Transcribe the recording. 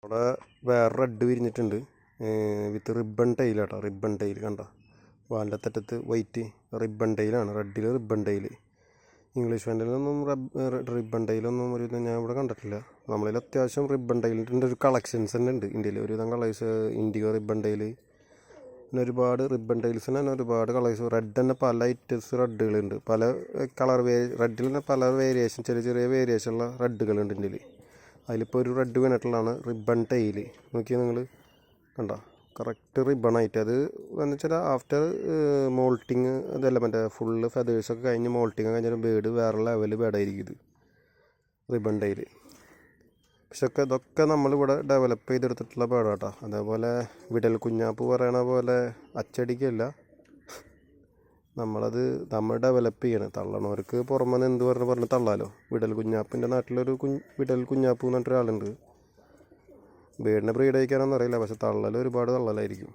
ഇവിടെ വേറെ റെഡ് വിരിഞ്ഞിട്ടുണ്ട് വിത്ത് റിബൺ ടൈലാട്ടോ. റിബൺ ടൈൽ കണ്ട വാലിൻ്റെ തെറ്റത്ത് വൈറ്റ് റിബൺ ടൈലാണ്. റെഡിൽ റിബൺ ടൈൽ. ഇംഗ്ലീഷ് ഫാൻറ്റിലൊന്നും റിബൺ ടൈലൊന്നും ഒരു ഞാൻ ഇവിടെ കണ്ടിട്ടില്ല. നമ്മളിൽ അത്യാവശ്യം റിബൺ ടൈലിൻ്റെ ഒരു കളക്ഷൻസ് തന്നെ ഉണ്ട് ഇന്ത്യയിൽ. ഒരുവിധം കളേഴ്സ് ഇൻഡിഗോ റിബൺ ടൈൽ, പിന്നെ ഒരുപാട് റിബൺ ടൈൽസിന് തന്നെ ഒരുപാട് കളേഴ്സ്. റെഡ് തന്നെ പല ഐറ്റംസ് റെഡുകളുണ്ട്. പല കളർ റെഡിൽ തന്നെ പല വേരിയേഷൻ, ചെറിയ ചെറിയ വേരിയേഷനുള്ള റെഡുകളുണ്ട് ഇന്ത്യയിൽ. അതിലിപ്പോൾ ഒരു റെഡ് വീണിട്ടുള്ളതാണ് റിബൺ ടൈൽ. നോക്കിയാൽ നിങ്ങൾ കണ്ട കറക്റ്റ് റിബണായിട്ട്. അത് എന്ന് വെച്ചാൽ ആഫ്റ്റർ മോൾട്ടിങ് അതല്ല മറ്റേ ഫുള്ള് ഫെതേഴ്സൊക്കെ കഴിഞ്ഞ് മോൾട്ടിങ് കഴിഞ്ഞാൽ ബേഡ് വേറെ ലെവൽ ബേഡായിരിക്കും ഇത് റിബൺ ടൈൽ. പക്ഷെ ഇതൊക്കെ നമ്മളിവിടെ ഡെവലപ്പ് ചെയ്തെടുത്തിട്ടുള്ള ബേഡാട്ടോ. അതേപോലെ വിടൽ കുഞ്ഞാപ്പ് പറയണ പോലെ അച്ചടിക്കല്ല, നമ്മൾ ഡെവലപ്പ് ചെയ്യണം. തള്ളണവർക്ക് പുറമെ എന്ത് പറഞ്ഞ് തള്ളാലോ. വിടൽ കുഞ്ഞാപ്പിൻ്റെ നാട്ടിലൊരു വിടൽ കുഞ്ഞാപ്പ് എന്ന് പറഞ്ഞിട്ടൊരാളുണ്ട്. ബേഡിനെ ബ്രീഡ് അയക്കാനൊന്നും അറിയില്ല, പക്ഷെ തള്ളൽ ഒരുപാട് തള്ളലായിരിക്കും.